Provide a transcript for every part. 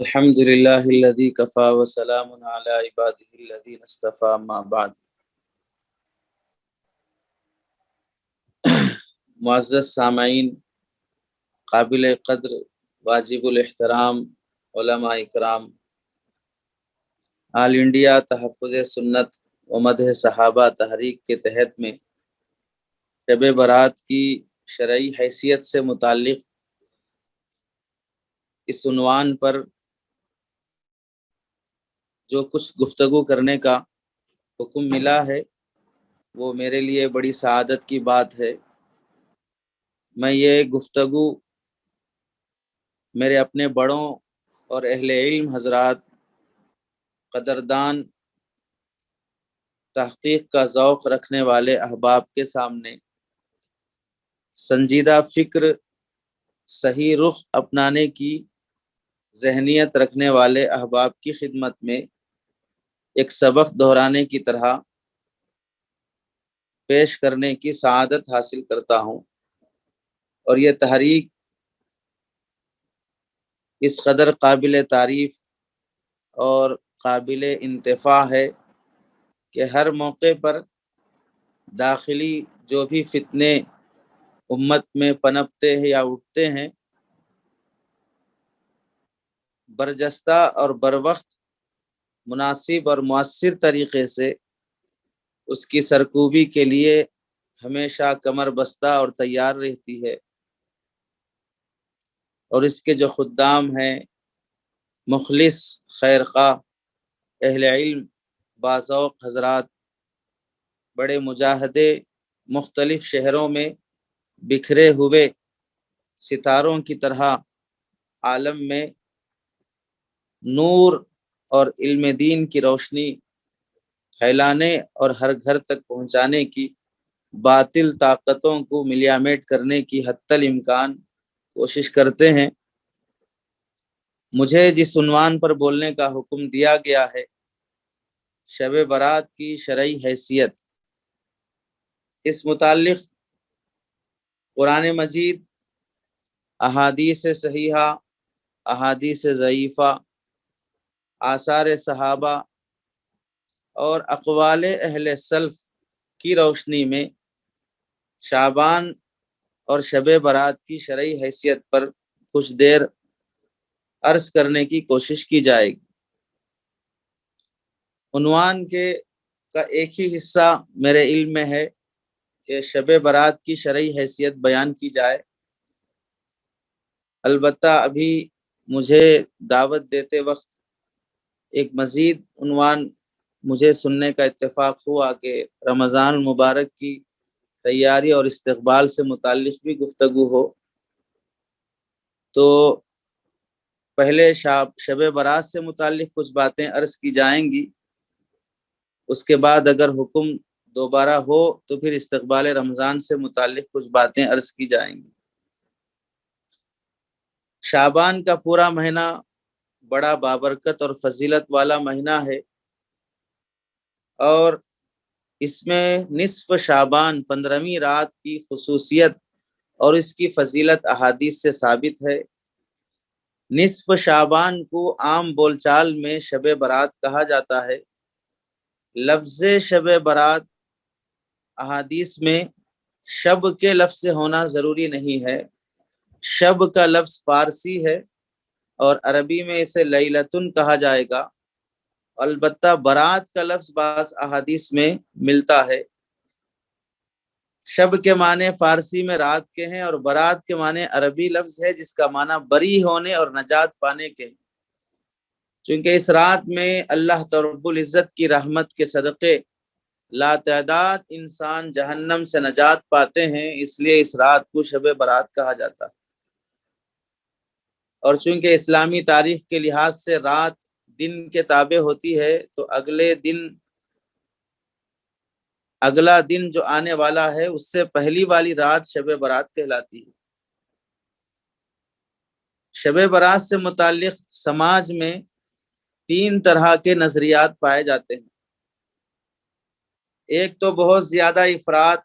الحمد للہ الذی کفا وسلام علی عبادہ الذین اصطفى اما بعد۔ معزز سامعین، قابل قدر واجب الاحترام علماء اکرام، آل انڈیا تحفظ سنت و مدح صحابہ تحریک کے تحت میں شب برات کی شرعی حیثیت سے متعلق اس عنوان پر جو کچھ گفتگو کرنے کا حکم ملا ہے وہ میرے لیے بڑی سعادت کی بات ہے۔ میں یہ گفتگو میرے اپنے بڑوں اور اہل علم حضرات، قدردان، تحقیق کا ذوق رکھنے والے احباب کے سامنے، سنجیدہ فکر، صحیح رخ اپنانے کی ذہنیت رکھنے والے احباب کی خدمت میں ایک سبق دہرانے کی طرح پیش کرنے کی سعادت حاصل کرتا ہوں، اور یہ تحریک اس قدر قابل تعریف اور قابل انتفاع ہے کہ ہر موقع پر داخلی جو بھی فتنے امت میں پنپتے ہیں یا اٹھتے ہیں، برجستہ اور بروقت مناسب اور مؤثر طریقے سے اس کی سرکوبی کے لیے ہمیشہ کمر بستہ اور تیار رہتی ہے، اور اس کے جو خدام ہیں، مخلص خیر خواہ اہل علم باذوق حضرات، بڑے مجاہدے مختلف شہروں میں بکھرے ہوئے ستاروں کی طرح عالم میں نور اور علم دین کی روشنی پھیلانے اور ہر گھر تک پہنچانے کی باطل طاقتوں کو ملیامیٹ کرنے کی حتی الامکان کوشش کرتے ہیں۔ مجھے جس عنوان پر بولنے کا حکم دیا گیا ہے، شب برات کی شرعی حیثیت، اس متعلق قرآن مجید، احادیث صحیحہ، احادیث ضعیفہ، آثار صحابہ اور اقوال اہل سلف کی روشنی میں شعبان اور شب برات کی شرعی حیثیت پر کچھ دیر عرض کرنے کی کوشش کی جائے گی۔ عنوان کا ایک ہی حصہ میرے علم میں ہے کہ شب برات کی شرعی حیثیت بیان کی جائے، البتہ ابھی مجھے دعوت دیتے وقت ایک مزید عنوان مجھے سننے کا اتفاق ہوا کہ رمضان المبارک کی تیاری اور استقبال سے متعلق بھی گفتگو ہو، تو پہلے شب برات سے متعلق کچھ باتیں عرض کی جائیں گی، اس کے بعد اگر حکم دوبارہ ہو تو پھر استقبال رمضان سے متعلق کچھ باتیں عرض کی جائیں گی۔ شعبان کا پورا مہینہ بڑا بابرکت اور فضیلت والا مہینہ ہے، اور اس میں نصف شعبان 15ویں رات کی خصوصیت اور اس کی فضیلت احادیث سے ثابت ہے۔ نصف شعبان کو عام بول چال میں شب برات کہا جاتا ہے۔ لفظ شب برات احادیث میں شب کے لفظ سے ہونا ضروری نہیں ہے۔ شب کا لفظ فارسی ہے اور عربی میں اسے لیلتن کہا جائے گا، البتہ برات کا لفظ بعض احادیث میں ملتا ہے۔ شب کے معنی فارسی میں رات کے ہیں، اور برات کے معنی عربی لفظ ہے جس کا معنی بری ہونے اور نجات پانے کے ہیں۔ چونکہ اس رات میں اللہ رب العزت کی رحمت کے صدقے لاتعداد انسان جہنم سے نجات پاتے ہیں، اس لیے اس رات کو شب برات کہا جاتا ہے۔ اور چونکہ اسلامی تاریخ کے لحاظ سے رات دن کے تابع ہوتی ہے، تو اگلا دن جو آنے والا ہے اس سے پہلی والی رات شب برات کہلاتی ہے۔ شب برات سے متعلق سماج میں 3 طرح کے نظریات پائے جاتے ہیں۔ ایک تو بہت زیادہ افراط،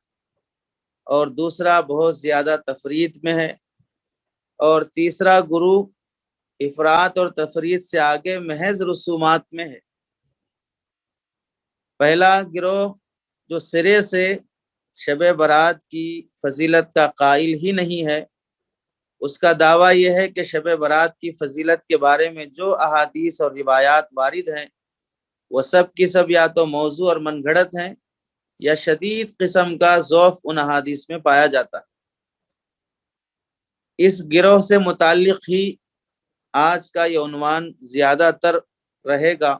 اور دوسرا بہت زیادہ تفریط میں ہے، اور تیسرا گروہ افراط اور تفریط سے آگے محض رسومات میں ہے۔ پہلا گروہ جو سرے سے شب برات کی فضیلت کا قائل ہی نہیں ہے، اس کا دعویٰ یہ ہے کہ شب برات کی فضیلت کے بارے میں جو احادیث اور روایات وارد ہیں وہ سب کی سب یا تو موضوع اور من گھڑت ہیں یا شدید قسم کا ضعف ان احادیث میں پایا جاتا ہے۔ اس گروہ سے متعلق ہی آج کا یہ عنوان زیادہ تر رہے گا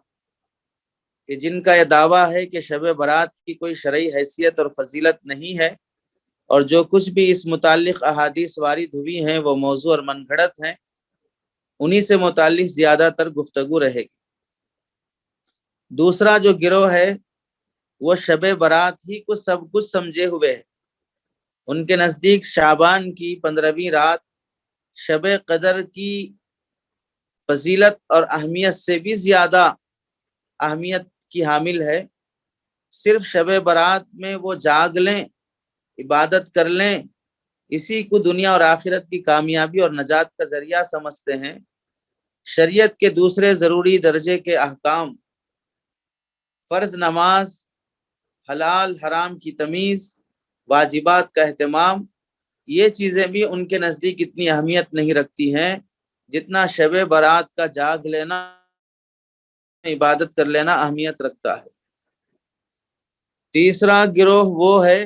کہ جن کا یہ دعویٰ ہے کہ شب برات کی کوئی شرعی حیثیت اور فضیلت نہیں ہے اور جو کچھ بھی اس متعلق احادیث وارد ہوئی ہیں وہ موضوع اور من گھڑت ہیں، انہی سے متعلق زیادہ تر گفتگو رہے گی۔ دوسرا جو گروہ ہے وہ شب برات ہی کو سب کچھ سمجھے ہوئے ہے۔ ان کے نزدیک شعبان کی 15ویں رات شب قدر کی فضیلت اور اہمیت سے بھی زیادہ اہمیت کی حامل ہے۔ صرف شب برات میں وہ جاگ لیں، عبادت کر لیں، اسی کو دنیا اور آخرت کی کامیابی اور نجات کا ذریعہ سمجھتے ہیں۔ شریعت کے دوسرے ضروری درجے کے احکام، فرض نماز، حلال حرام کی تمیز، واجبات کا اہتمام، یہ چیزیں بھی ان کے نزدیک اتنی اہمیت نہیں رکھتی ہیں جتنا شب برات کا جاگ لینا، عبادت کر لینا اہمیت رکھتا ہے۔ تیسرا گروہ وہ ہے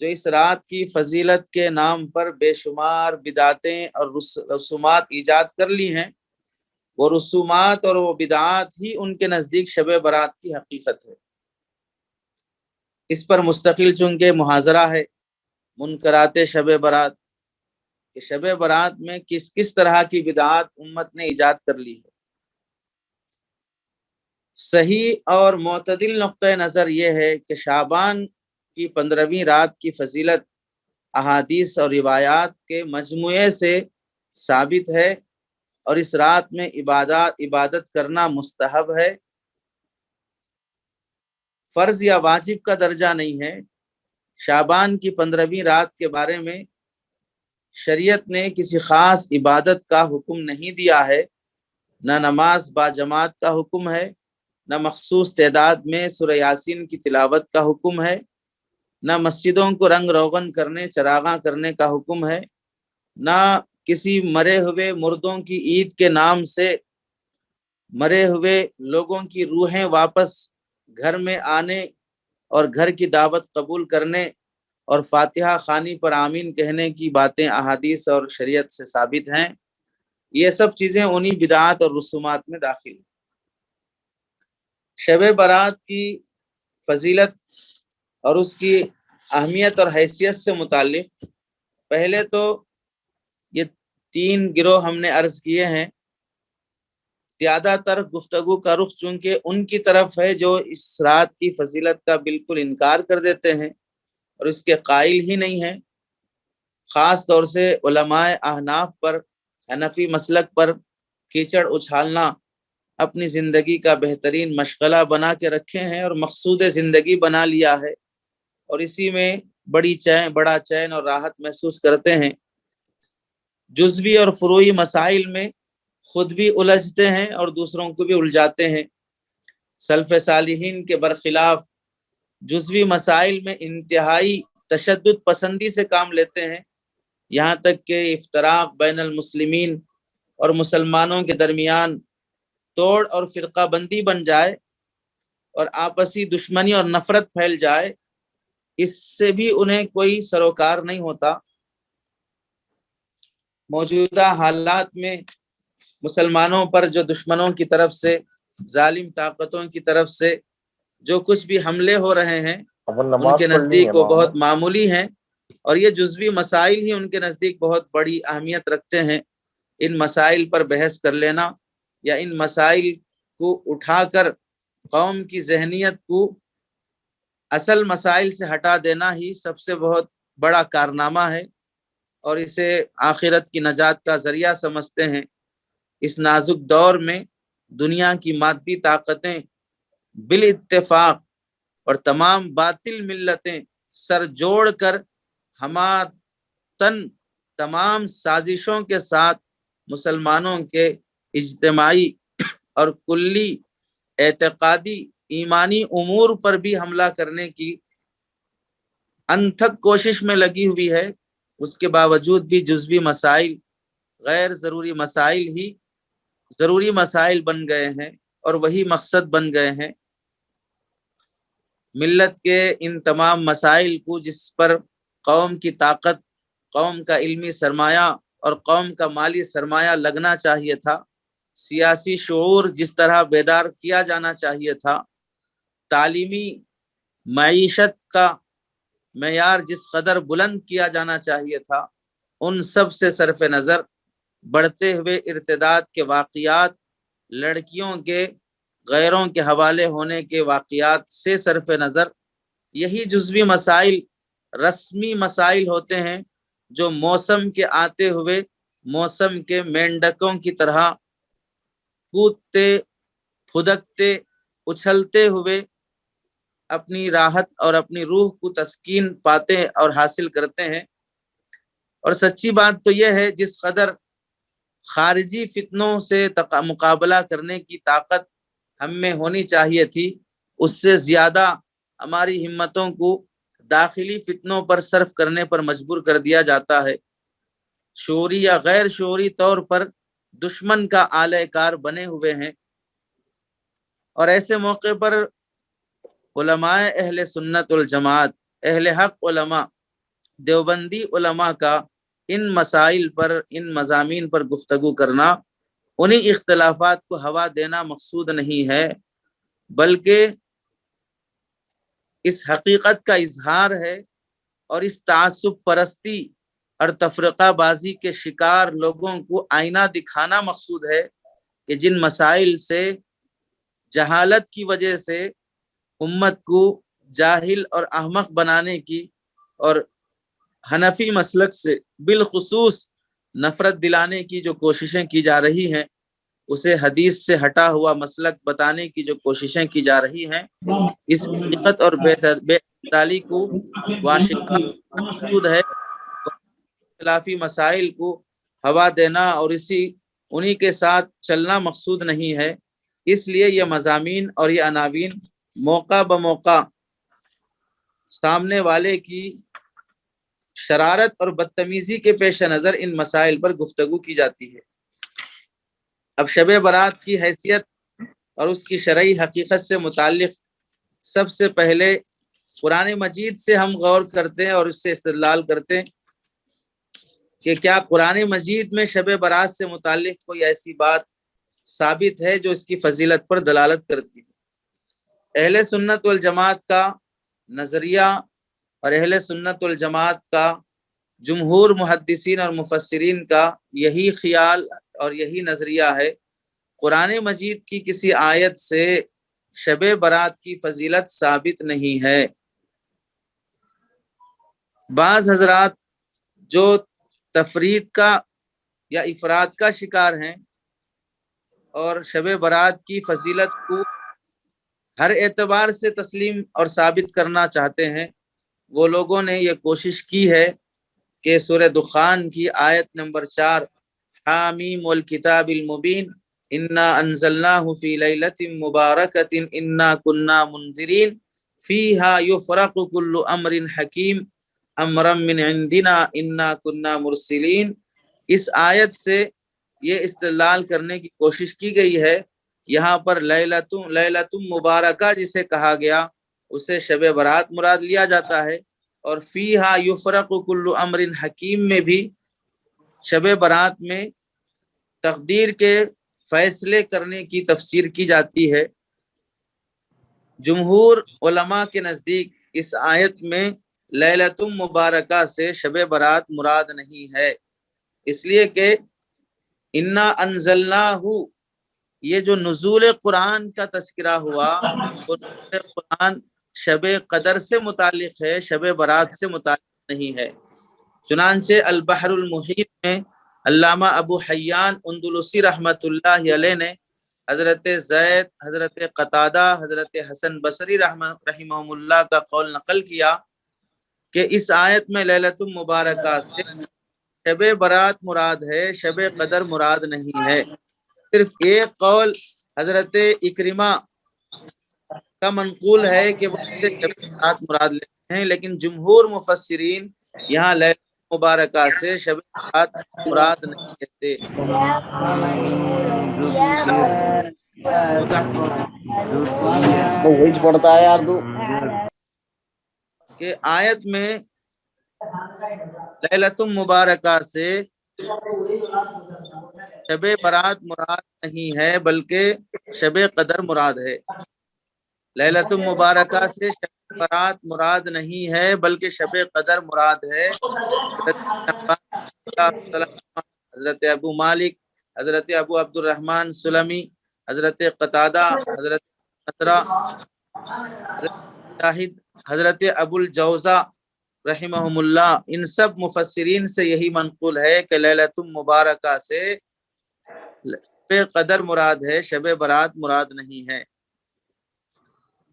جو اس رات کی فضیلت کے نام پر بے شمار بدعتیں اور رسومات ایجاد کر لی ہیں۔ وہ رسومات اور وہ بدعات ہی ان کے نزدیک شب برات کی حقیقت ہے۔ اس پر مستقل چونکہ محاضرہ ہے منکرات شب برات کہ شب برات میں کس کس طرح کی بدعات امت نے ایجاد کر لی ہے۔ صحیح اور معتدل نقطہ نظر یہ ہے کہ شعبان کی 15ویں رات کی فضیلت احادیث اور روایات کے مجموعے سے ثابت ہے اور اس رات میں عبادت کرنا مستحب ہے، فرض یا واجب کا درجہ نہیں ہے۔ شعبان کی 15ویں رات کے بارے میں شریعت نے کسی خاص عبادت کا حکم نہیں دیا ہے، نہ نماز با جماعت کا حکم ہے، نہ مخصوص تعداد میں سورہ یاسین کی تلاوت کا حکم ہے، نہ مسجدوں کو رنگ روغن کرنے چراغاں کرنے کا حکم ہے، نہ کسی مرے ہوئے مردوں کی عید کے نام سے مرے ہوئے لوگوں کی روحیں واپس گھر میں آنے اور گھر کی دعوت قبول کرنے اور فاتحہ خوانی پر آمین کہنے کی باتیں احادیث اور شریعت سے ثابت ہیں۔ یہ سب چیزیں انہی بدعات اور رسومات میں داخل ہیں۔ شب برات کی فضیلت اور اس کی اہمیت اور حیثیت سے متعلق پہلے تو یہ 3 گروہ ہم نے عرض کیے ہیں۔ زیادہ تر گفتگو کا رخ چونکہ ان کی طرف ہے جو اس رات کی فضیلت کا بالکل انکار کر دیتے ہیں اور اس کے قائل ہی نہیں ہیں۔ خاص طور سے علماء احناف پر، حنفی مسلک پر کیچڑ اچھالنا اپنی زندگی کا بہترین مشغلہ بنا کے رکھے ہیں اور مقصود زندگی بنا لیا ہے، اور اسی میں بڑا چین اور راحت محسوس کرتے ہیں۔ جزوی اور فروعی مسائل میں خود بھی الجھتے ہیں اور دوسروں کو بھی الجھاتے ہیں۔ سلف صالحین کے برخلاف جزوی مسائل میں انتہائی تشدد پسندی سے کام لیتے ہیں، یہاں تک کہ افتراق بین المسلمین اور مسلمانوں کے درمیان توڑ اور فرقہ بندی بن جائے اور آپسی دشمنی اور نفرت پھیل جائے، اس سے بھی انہیں کوئی سروکار نہیں ہوتا۔ موجودہ حالات میں مسلمانوں پر جو دشمنوں کی طرف سے، ظالم طاقتوں کی طرف سے جو کچھ بھی حملے ہو رہے ہیں ان کے نزدیک وہ بہت معمولی ہیں، اور یہ جزوی مسائل ہی ان کے نزدیک بہت بڑی اہمیت رکھتے ہیں۔ ان مسائل پر بحث کر لینا یا ان مسائل کو اٹھا کر قوم کی ذہنیت کو اصل مسائل سے ہٹا دینا ہی سب سے بہت بڑا کارنامہ ہے، اور اسے آخرت کی نجات کا ذریعہ سمجھتے ہیں۔ اس نازک دور میں دنیا کی مادی طاقتیں بالاتفاق اور تمام باطل ملتیں سر جوڑ کر ہماتن تمام سازشوں کے ساتھ مسلمانوں کے اجتماعی اور کلی اعتقادی ایمانی امور پر بھی حملہ کرنے کی انتھک کوشش میں لگی ہوئی ہے، اس کے باوجود بھی جزوی مسائل غیر ضروری مسائل ہی ضروری مسائل بن گئے ہیں اور وہی مقصد بن گئے ہیں۔ ملت کے ان تمام مسائل کو جس پر قوم کی طاقت، قوم کا علمی سرمایہ اور قوم کا مالی سرمایہ لگنا چاہیے تھا، سیاسی شعور جس طرح بیدار کیا جانا چاہیے تھا، تعلیمی معیشت کا معیار جس قدر بلند کیا جانا چاہیے تھا، ان سب سے صرف نظر بڑھتے ہوئے ارتداد کے واقعات، لڑکیوں کے غیروں کے حوالے ہونے کے واقعات سے صرف نظر یہی جزوی مسائل رسمی مسائل ہوتے ہیں جو موسم کے آتے ہوئے موسم کے مینڈکوں کی طرح کودتے پھدکتے اچھلتے ہوئے اپنی راحت اور اپنی روح کو تسکین پاتے اور حاصل کرتے ہیں۔ اور سچی بات تو یہ ہے، جس قدر خارجی فتنوں سے مقابلہ کرنے کی طاقت ہم میں ہونی چاہیے تھی، اس سے زیادہ ہماری ہمتوں کو داخلی فتنوں پر صرف کرنے پر مجبور کر دیا جاتا ہے۔ شعوری یا غیر شعوری طور پر دشمن کا آلہ کار بنے ہوئے ہیں، اور ایسے موقع پر علماء اہل سنت والجماعت، اہل حق علماء، دیوبندی علماء کا ان مسائل پر، ان مضامین پر گفتگو کرنا، انہی اختلافات کو ہوا دینا مقصود نہیں ہے، بلکہ اس حقیقت کا اظہار ہے اور اس تعصب پرستی اور تفرقہ بازی کے شکار لوگوں کو آئینہ دکھانا مقصود ہے کہ جن مسائل سے جہالت کی وجہ سے امت کو جاہل اور احمق بنانے کی اور حنفی مسلک سے بالخصوص نفرت دلانے کی جو کوششیں کی جا رہی ہیں، اسے حدیث سے ہٹا ہوا مسلک بتانے کی جو کوششیں کی جا رہی ہیں، اس حقیقت اور بے اعتدالی کو واشکار مقصود ہے۔ اختلافی مسائل کو ہوا دینا اور انہی کے ساتھ چلنا مقصود نہیں ہے۔ اس لیے یہ مضامین اور یہ عناوین موقع بموقع سامنے والے کی شرارت اور بدتمیزی کے پیش نظر ان مسائل پر گفتگو کی جاتی ہے۔ اب شب برات کی حیثیت اور اس کی شرعی حقیقت سے متعلق سب سے پہلے قرآن مجید سے ہم غور کرتے ہیں اور اس سے استدلال کرتے ہیں کہ کیا قرآن مجید میں شب برات سے متعلق کوئی ایسی بات ثابت ہے جو اس کی فضیلت پر دلالت کرتی ہے۔ اہل سنت والجماعت کا نظریہ اور اہل سنت والجماعت کا جمہور محدثین اور مفسرین کا یہی خیال اور یہی نظریہ ہے، قرآن مجید کی کسی آیت سے شب برات کی فضیلت ثابت نہیں ہے۔ بعض حضرات جو تفرید کا یا افراد کا شکار ہیں اور شب برات کی فضیلت کو ہر اعتبار سے تسلیم اور ثابت کرنا چاہتے ہیں، وہ لوگوں نے یہ کوشش کی ہے کہ سورہ دخان کی آیت نمبر 4 حامیم والکتاب المبین انا انزلناہ فی لیلۃ مبارکۃ انا کنا منذرین فیہا یفرق کل امر حکیم امرا من عندنا انا کنا مرسلین، اس آیت سے یہ استدلال کرنے کی کوشش کی گئی ہے یہاں پر لیلۃ مبارکہ جسے کہا گیا اسے شب برات مراد لیا جاتا ہے، اور فیہا یفرق کل امر حکیم میں بھی شب برات میں تقدیر کے فیصلے کرنے کی تفسیر کی جاتی ہے۔ جمہور علماء کے نزدیک اس آیت میں لیلۃ مبارکہ سے شب برات مراد نہیں ہے، اس لیے کہ انا انزلناہ، یہ جو نزول قرآن کا تذکرہ ہوا، قرآن شب قدر سے متعلق ہے، شب برات سے متعلق نہیں ہے۔ چنانچہ البحر المحیط میں علامہ ابو حیان اندلسی رحمۃ اللہ علیہ نے حضرت زید، حضرت قتادہ، حضرت حسن بصری رحمہم اللہ کا قول نقل کیا کہ اس آیت میں لیلۃ مبارکہ سے شب برات مراد ہے، شب قدر مراد نہیں ہے۔ صرف ایک قول حضرت اکرمہ کا منقول ہے کہ وہ شب برات مراد لیتے ہیں، لیکن جمہور مفسرین یہاں لیلۃ مبارکہ سے شب برات مراد نہیں کہتے۔ پڑتا ہے یار تو کہ آیت میں لیلۃ مبارکہ سے شب برات مراد نہیں ہے بلکہ شب قدر مراد ہے۔ لیلۃ مبارکہ سے شب برات مراد نہیں ہے بلکہ شب قدر مراد ہے۔ حضرت ابو مالک، حضرت ابو عبد الرحمن سلمی، حضرت قتادہ، حضرت قطرہ، حضرت شاہد، حضرت ابو الجوزہ رحمہم اللہ، ان سب مفسرین سے یہی منقول ہے کہ لیلۃ مبارکہ سے شب قدر مراد ہے، شب برات مراد نہیں ہے۔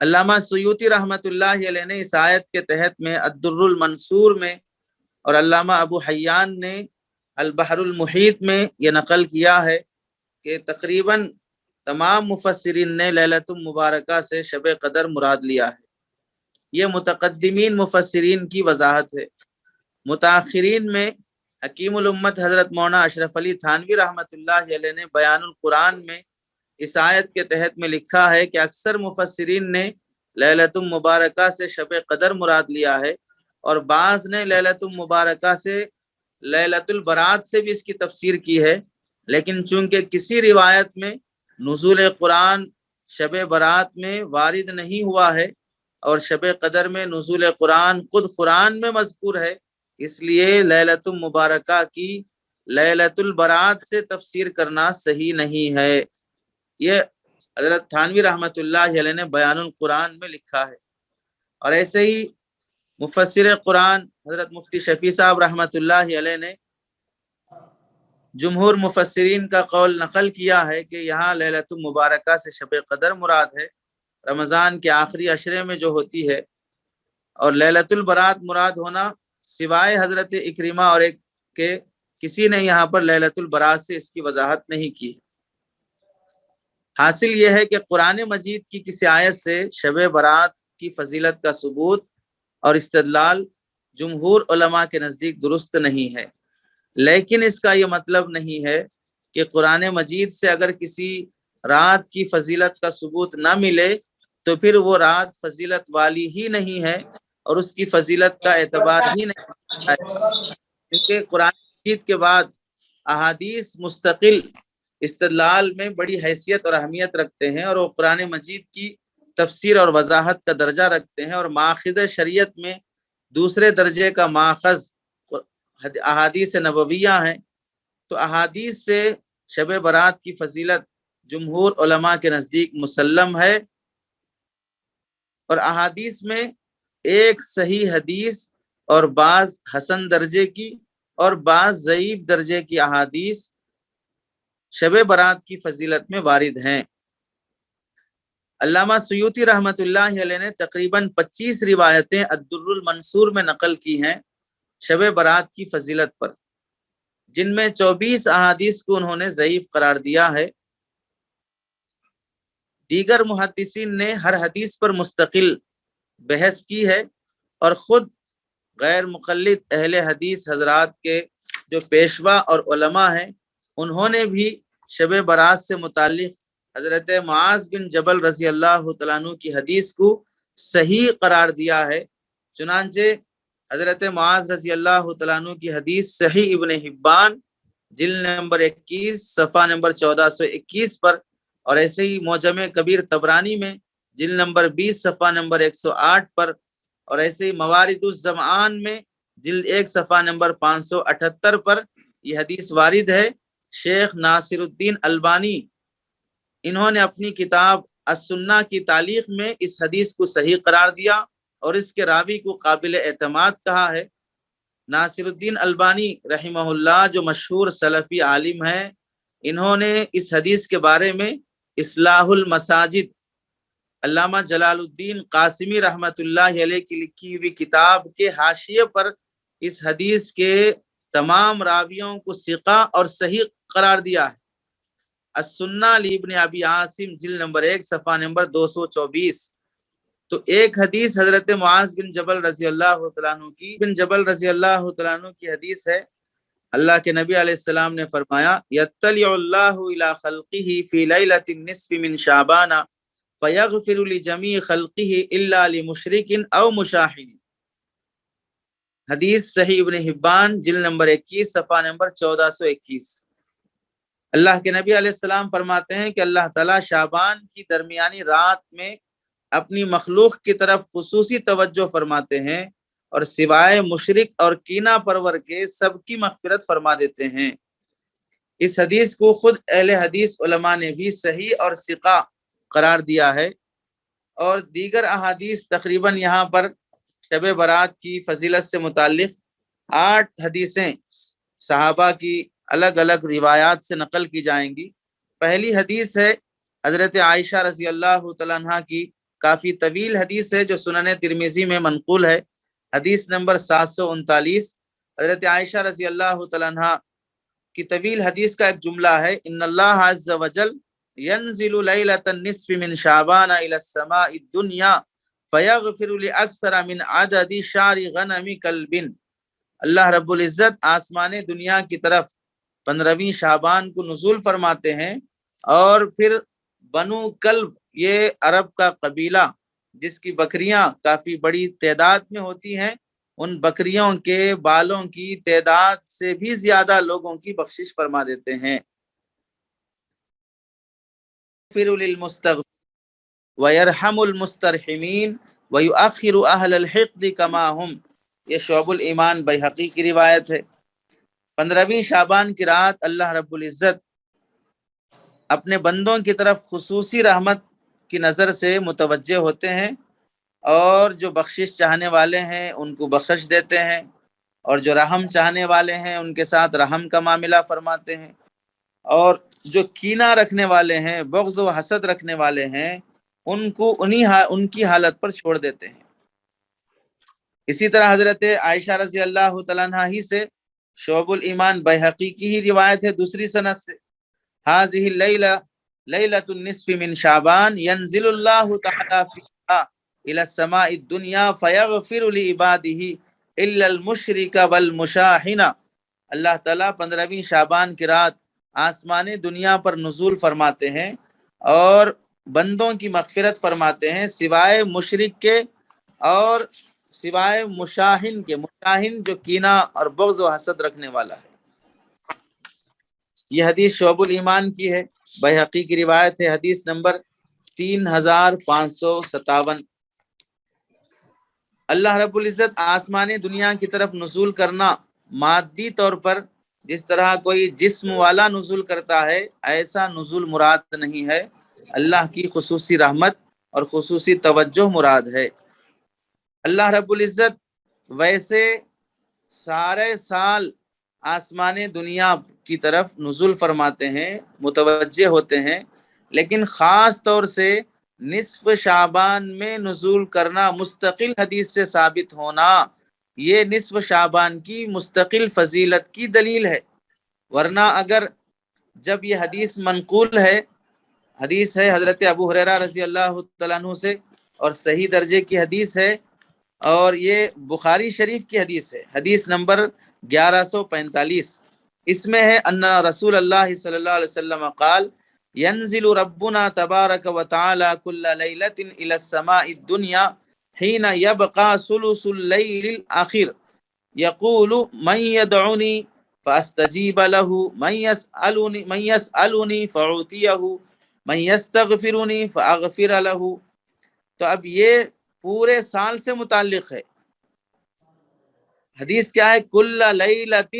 علامہ سیوطی رحمت اللہ علیہ نے اس آیت کے تحت میں الدر المنصور میں اور علامہ ابو حیان نے البحر المحیط میں یہ نقل کیا ہے کہ تقریباً تمام مفسرین نے لیلۃ مبارکہ سے شب قدر مراد لیا ہے۔ یہ متقدمین مفسرین کی وضاحت ہے۔ متاخرین میں حکیم الامت حضرت مولانا اشرف علی تھانوی رحمت اللہ علیہ نے بیان القرآن میں اس آیت کے تحت میں لکھا ہے کہ اکثر مفسرین نے لیلۃ مبارکہ سے شب قدر مراد لیا ہے، اور بعض نے لیلۃ مبارکہ سے لیلۃ البرات سے بھی اس کی تفسیر کی ہے، لیکن چونکہ کسی روایت میں نزول قرآن شب برات میں وارد نہیں ہوا ہے اور شب قدر میں نزول قرآن خود قرآن میں مذکور ہے، اس لیے لیلۃ مبارکہ کی لیلۃ البرات سے تفسیر کرنا صحیح نہیں ہے۔ یہ حضرت تھانوی رحمت اللہ علیہ نے بیان القرآن میں لکھا ہے۔ اور ایسے ہی مفسر قرآن حضرت مفتی شفیع صاحب رحمت اللہ علیہ نے جمہور مفسرین کا قول نقل کیا ہے کہ یہاں لیلۃ مبارکہ سے شب قدر مراد ہے، رمضان کے آخری عشرے میں جو ہوتی ہے، اور لیلۃ البرات مراد ہونا سوائے حضرت اکرمہ اور ایک کے کسی نے یہاں پر لیلۃ البرات سے اس کی وضاحت نہیں کی ہے۔ حاصل یہ ہے کہ قرآن مجید کی کسی آیت سے شب برات کی فضیلت کا ثبوت اور استدلال جمہور علماء کے نزدیک درست نہیں ہے، لیکن اس کا یہ مطلب نہیں ہے کہ قرآن مجید سے اگر کسی رات کی فضیلت کا ثبوت نہ ملے تو پھر وہ رات فضیلت والی ہی نہیں ہے اور اس کی فضیلت کا اعتبار ہی نہیں ہے، کیونکہ قرآن مجید کے بعد احادیث مستقل استدلال میں بڑی حیثیت اور اہمیت رکھتے ہیں، اور وہ قرآن مجید کی تفسیر اور وضاحت کا درجہ رکھتے ہیں، اور ماخذ شریعت میں دوسرے درجے کا ماخذ احادیث نبویہ ہیں۔ تو احادیث سے شب برات کی فضیلت جمہور علماء کے نزدیک مسلم ہے، اور احادیث میں ایک صحیح حدیث اور بعض حسن درجے کی اور بعض ضعیف درجے کی احادیث شب برات کی فضیلت میں وارد ہیں۔ علامہ سیوطی رحمت اللہ علیہ نے تقریباً 25 روایتیں الدر المنصور میں نقل کی ہیں شب برات کی فضیلت پر، جن میں 24 احادیث کو انہوں نے ضعیف قرار دیا ہے۔ دیگر محدثین نے ہر حدیث پر مستقل بحث کی ہے، اور خود غیر مقلد اہل حدیث حضرات کے جو پیشوا اور علماء ہیں انہوں نے بھی شب برات سے متعلق حضرت معاذ بن جبل رضی اللہ تعالیٰ عنہ کی حدیث کو صحیح قرار دیا ہے۔ چنانچہ حضرت معاذ رضی اللہ تعالیٰ عنہ کی حدیث صحیح ابن حبان جلد نمبر 21 صفحہ نمبر 1421 پر، اور ایسے ہی معجم کبیر طبرانی میں جلد نمبر 20 صفحہ نمبر 108 پر، اور ایسے ہی موارد الزمان میں جلد 1 صفحہ نمبر 578 پر یہ حدیث وارد ہے۔ شیخ ناصر الدین البانی انہوں نے اپنی کتاب السنہ کی تعلیق میں اس حدیث کو صحیح قرار دیا اور اس کے راوی کو قابل اعتماد کہا ہے۔ ناصر الدین البانی رحمہ اللہ جو مشہور سلفی عالم ہیں، انہوں نے اس حدیث کے بارے میں اصلاح المساجد علامہ جلال الدین قاسمی رحمت اللہ علیہ کی لکھی ہوئی کتاب کے حاشیے پر اس حدیث کے تمام راویوں کو ثقہ اور صحیح قرار دیا ہے۔ السنہ لابن ابی عاصم جلد نمبر 1 صفحہ نمبر 224۔ تو ایک حدیث حضرت معاذ بن جبل رضی اللہ تعالیٰ عنہ کی حدیث ہے۔ اللہ کے نبی علیہ السلام نے فرمایا یطلع اللہ الی خلقہ فی لیلۃ النصف من شعبان فیغفر لجمیع خلقہ الا لمشرک او مشاہد۔ حدیث صحیح ابن حبان جلد نمبر 21 صفحہ نمبر 1421۔ اللہ کے نبی علیہ السلام فرماتے ہیں کہ اللہ تعالیٰ شعبان کی درمیانی رات میں اپنی مخلوق کی طرف خصوصی توجہ فرماتے ہیں اور سوائے مشرک اور کینہ پرور کے سب کی مغفرت فرما دیتے ہیں۔ اس حدیث کو خود اہل حدیث علماء نے بھی صحیح اور ثقہ قرار دیا ہے، اور دیگر احادیث تقریباً یہاں پر شب برات کی فضیلت سے متعلق 8 حدیثیں صحابہ کی الگ الگ روایات سے نقل کی جائیں گی۔ پہلی حدیث ہے حضرت عائشہ رضی اللہ تعالیٰ عنہ کی، کافی طویل حدیث ہے جو سنن ترمذی میں منقول ہے۔ حدیث نمبر 739، حضرت عائشہ رضی اللہ تعالیٰ عنہ کی طویل حدیث کا ایک جملہ ہے ان اللہ عز وجل ينزل لیلۃ النصف من شعبان الى السماء الدنیا فیغفر لاکثر من عدد شعر غنم کلب۔ اللہ رب العزت آسمان دنیا کی طرف 15ویں شعبان کو نزول فرماتے ہیں، اور پھر بنو کلب، یہ عرب کا قبیلہ جس کی بکریاں کافی بڑی تعداد میں ہوتی ہیں، ان بکریوں کے بالوں کی تعداد سے بھی زیادہ لوگوں کی بخشش فرما دیتے ہیں۔ فر للمستغفر ويرحم المسترحمین ويؤخر اہل الحقد کما هم، یہ شعب الایمان بیہقی کی روایت ہے۔ 15ویں شعبان کی رات اللہ رب العزت اپنے بندوں کی طرف خصوصی رحمت کی نظر سے متوجہ ہوتے ہیں، اور جو بخشش چاہنے والے ہیں ان کو بخشش دیتے ہیں، اور جو رحم چاہنے والے ہیں ان کے ساتھ رحم کا معاملہ فرماتے ہیں، اور جو کینہ رکھنے والے ہیں، بغض و حسد رکھنے والے ہیں، ان کو ان کی حالت پر چھوڑ دیتے ہیں۔ اسی طرح حضرت عائشہ رضی اللہ تعالیٰ عنہ ہی سے شعب الایمان بیہقی کی ہی روایت ہے دوسری سند سے، هذه الليلة ليلة النصف من شعبان ينزل الله تعالى فيها إلى السماء الدنيا فيغفر لعباده إلا المشرك والمشاحن۔ اللہ تعالیٰ 15ویں شعبان کی رات آسمان دنیا پر نزول فرماتے ہیں اور بندوں کی مغفرت فرماتے ہیں سوائے مشرک کے اور سوائے مشاحن کے۔ مشاحن جو کینہ اور بغض و حسد رکھنے والا ہے۔ یہ حدیث شعب الایمان کی ہے، بیہقی کی روایت ہے، حدیث نمبر 3557۔ اللہ رب العزت آسمان دنیا کی طرف نزول کرنا مادی طور پر جس طرح کوئی جسم والا نزول کرتا ہے ایسا نزول مراد نہیں ہے، اللہ کی خصوصی رحمت اور خصوصی توجہ مراد ہے۔ اللہ رب العزت ویسے سارے سال آسمان دنیا کی طرف نزول فرماتے ہیں، متوجہ ہوتے ہیں، لیکن خاص طور سے نصف شعبان میں نزول کرنا مستقل حدیث سے ثابت ہونا، یہ نصف شعبان کی مستقل فضیلت کی دلیل ہے۔ ورنہ اگر جب یہ حدیث منقول ہے، حدیث ہے حضرت ابو ہریرہ رضی اللہ تعالیٰ عنہ سے اور صحیح درجے کی حدیث ہے، اور یہ بخاری شریف کی حدیث ہے، حدیث نمبر 1145۔ اس میں ہے ان رسول اللہ صلی اللہ علیہ وسلم قال ينزل ربنا تبارک و تعالی كل لیلۃ الى السماء الدنيا حين يبقى ثلث الليل الاخر يقول من يدعوني فاستجيب له من يسألني فاعطيه من يستغفرني فاغفر له۔ تو اب یہ پورے سال سے متعلق ہے۔ حدیث کیا ہے؟ کل لیلۃ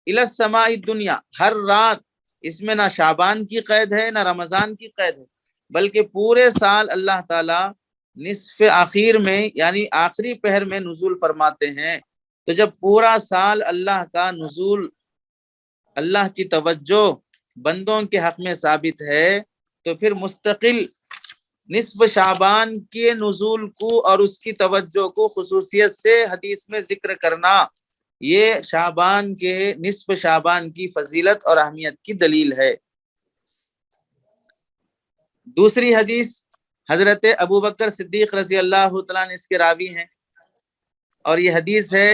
الی السماء الدنیا، ہر رات، اس میں نہ شعبان کی قید ہے نہ رمضان کی قید ہے، بلکہ پورے سال اللہ تعالیٰ نصف آخر میں یعنی آخری پہر میں نزول فرماتے ہیں۔ تو جب پورا سال اللہ کا نزول، اللہ کی توجہ بندوں کے حق میں ثابت ہے، تو پھر مستقل نصف شعبان کے نزول کو اور اس کی توجہ کو خصوصیت سے حدیث میں ذکر کرنا یہ شعبان کے نصف شعبان کی فضیلت اور اہمیت کی دلیل ہے۔ دوسری حدیث حضرت ابو بکر صدیق رضی اللہ تعالیٰ عنہ اس کے راوی ہیں، اور یہ حدیث ہے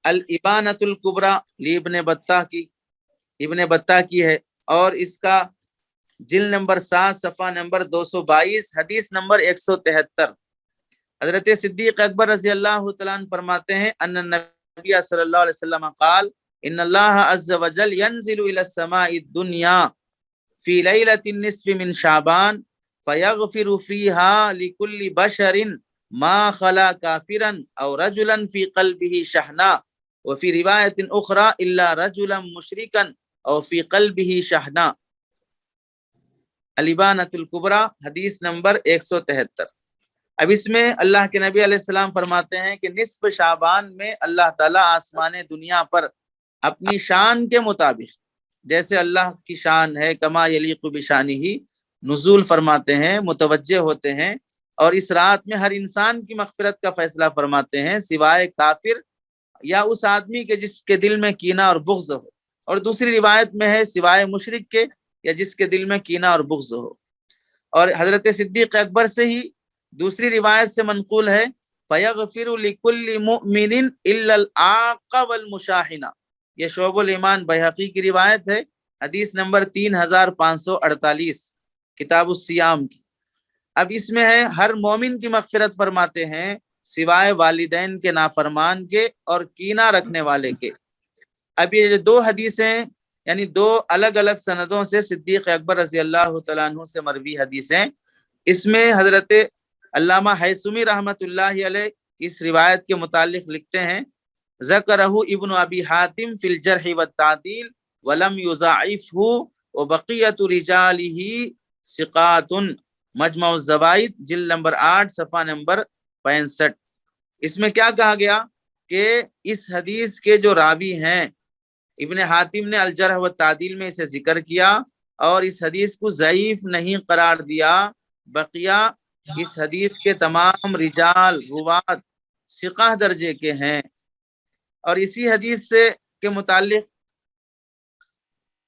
الابانۃ الکبریٰ لابن بطہ کی ہے، اور اس کا جلد نمبر 7 صفحہ نمبر 222 حدیث نمبر 173۔ حضرت صدیق اکبر رضی اللہ تعالیٰ عنہ فرماتے ہیں ان النبی صلی اللہ علیہ وسلم قال ان اللہ عز وجل ينزل الى السماء الدنيا في ليلة النصف من شعبان فيغفر فيها لكل بشر ما خلا كافرا او رجلا في قلبه شحناء وفي روایت اخرى الا رجلا مشركا او في قلبه شحناء۔ الابانۃ الکبریٰ حدیث نمبر 173۔ اب اس میں اللہ کے نبی علیہ السلام فرماتے ہیں کہ نصف شعبان میں اللہ تعالیٰ آسمان دنیا پر اپنی شان کے مطابق، جیسے اللہ کی شان ہے کما یلیق بشانہ، نزول فرماتے ہیں، متوجہ ہوتے ہیں، اور اس رات میں ہر انسان کی مغفرت کا فیصلہ فرماتے ہیں سوائے کافر یا اس آدمی کے جس کے دل میں کینہ اور بغض ہو، اور دوسری روایت میں ہے سوائے مشرک کے یا جس کے دل میں کینہ اور بغض ہو۔ اور حضرت صدیق اکبر سے ہی دوسری روایت سے منقول ہے فَيَغْفِرُ لِكُلِّ مُؤْمِنٍ إِلَّا الْعَاقَ وَالْمُشَاحِنَ، یہ شعب الایمان بہقی کی روایت ہے، حدیث نمبر 3548 کتاب الصیام کی۔ اب اس میں ہے ہر مومن کی مغفرت فرماتے ہیں سوائے والدین کے نافرمان کے اور کینہ رکھنے والے کے۔ اب یہ دو حدیثیں یعنی دو الگ الگ سندوں سے صدیق اکبر رضی اللہ تعالیٰ عنہ سے مروی حدیثیں، اس میں حضرت علامہ حیثمی رحمۃ اللہ علیہ اس روایت کے متعلق لکھتے ہیں ذکرہ ابن ابی حاتم فی الجرح والتعدیل ولم یضاعفہ وبقیۃ رجالہ ثقات، مجمع الزوائد جلد نمبر 8 صفحہ نمبر 65۔ اس میں کیا کہا گیا کہ اس حدیث کے جو راوی ہیں ابن حاتم نے الجرح والتعدیل میں اسے ذکر کیا اور اس حدیث کو ضعیف نہیں قرار دیا، بقیہ اس حدیث کے تمام رجال روات ثقہ درجے کے ہیں۔ اور اسی حدیث سے کے متعلق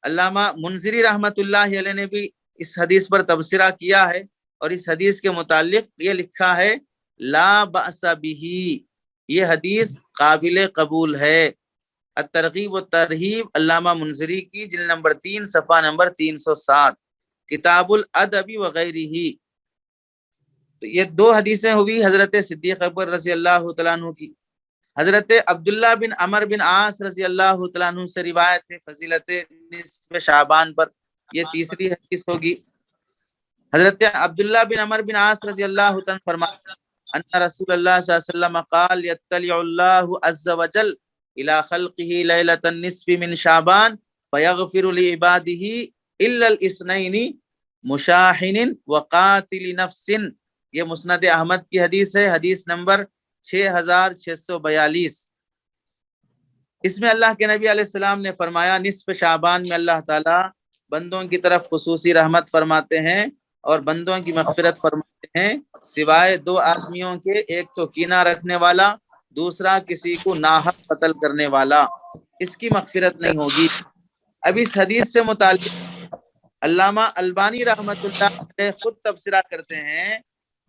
علامہ منذری رحمت اللہ علیہ نے بھی اس حدیث پر تبصرہ کیا ہے، اور اس حدیث کے متعلق یہ لکھا ہے لا بأس بہ، یہ حدیث قابل قبول ہے۔ الترغیب والترہیب علامہ منذری کی جلد نمبر 3 صفحہ نمبر 307 کتاب الادب وغیرہ۔ تو یہ دو حدیثیں ہوئی حضرت صدیق اکبر رضی اللہ تعالیٰ عنہ کی۔ حضرت عبداللہ بن عمر بن عاص رضی اللہ تعالیٰ عنہ سے روایت ہے فضیلت نصف شعبان پر، یہ تیسری حدیث ہوگی۔ حضرت عبداللہ بن عمر بن عاص رضی اللہ تعالیٰ عنہ فرماتے ہیں ان رسول اللہ صلی اللہ علیہ وسلم قال یطلع اللہ عز وجل الى خلقه لیلۃ النصف من شعبان فیغفر لعباده الا الاثنین مشاحن وقاتل نفس، یہ مسند احمد کی حدیث ہے، حدیث نمبر 6642۔ اس میں اللہ کے نبی علیہ السلام نے فرمایا نصف شعبان میں اللہ تعالیٰ بندوں کی طرف خصوصی رحمت فرماتے ہیں اور بندوں کی مغفرت فرماتے ہیں سوائے دو آدمیوں کے، ایک تو کینہ رکھنے والا، دوسرا کسی کو ناحق قتل کرنے والا، اس کی مغفرت نہیں ہوگی۔ اب اس حدیث سے متعلق علامہ البانی رحمۃ اللہ علیہ خود تبصرہ کرتے ہیں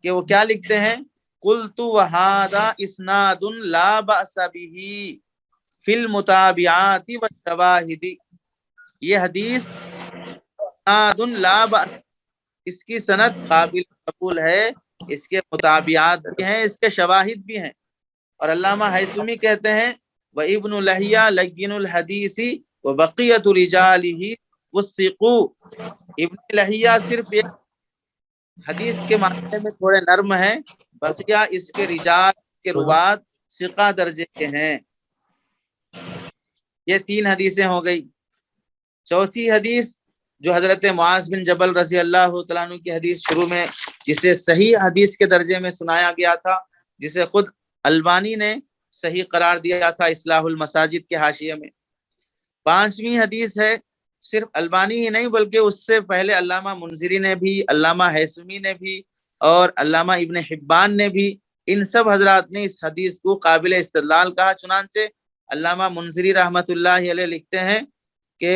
کہ وہ کیا لکھتے ہیں قلت وہذا اسناد لا بأس به فی المتابعات والشواہد، یہ حدیث اسناد لا بأس، اس کی سند قابل قبول ہے، اس کے متابعات بھی ہیں، اس کے شواہد بھی ہیں۔ اور علامہ حیثمی کہتے ہیں وابن لہیہ لین الحدیث وبقیۃ رجالہ والثقو، ابن لہیہ صرف ایک حدیث کے معاملے میں تھوڑے نرم ہیں، بقیہ اس کے رجال کے روات ثقہ درجے کے ہیں۔ یہ تین حدیثیں ہو گئی۔ چوتھی حدیث جو حضرت معاذ بن جبل رضی اللہ تعالیٰ عنہ کی حدیث شروع میں جسے صحیح حدیث کے درجے میں سنایا گیا تھا، جسے خود البانی نے صحیح قرار دیا تھا اصلاح المساجد کے حاشیے میں۔ پانچویں حدیث ہے، صرف البانی ہی نہیں بلکہ اس سے پہلے علامہ منذری نے بھی، علامہ حیثمی نے بھی اور علامہ ابن حبان نے بھی، ان سب حضرات نے اس حدیث کو قابل استدلال کہا، چنانچہ علامہ منذری رحمت اللہ علیہ لکھتے ہیں کہ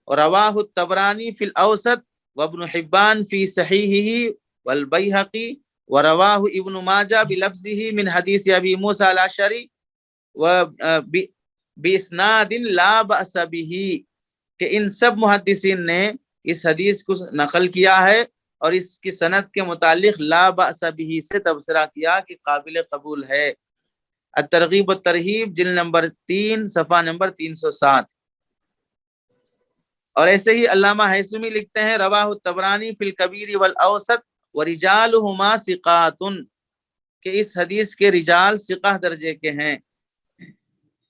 رواہ الطبرانی فی الاوسط وابن حبان فی صحیحہ والبیہقی ورواہ ابن ماجہ بلفظہ من حدیث ابی موسیٰ الاشعری باسناد لا بأس بہ، کہ ان سب محدثین نے اس حدیث کو نقل کیا ہے اور اس کی سند کے متعلق لا بأس بہ سے تبصرہ کیا کہ قابل قبول ہے۔ الترغیب والترہیب جلد نمبر 3 صفحہ نمبر 307۔ اور ایسے ہی علامہ حیثمی لکھتے ہیں رواہ الطبرانی فی الکبیر والاوسط ورجالہما ثقات، کہ اس حدیث کے رجال ثقہ درجے کے ہیں۔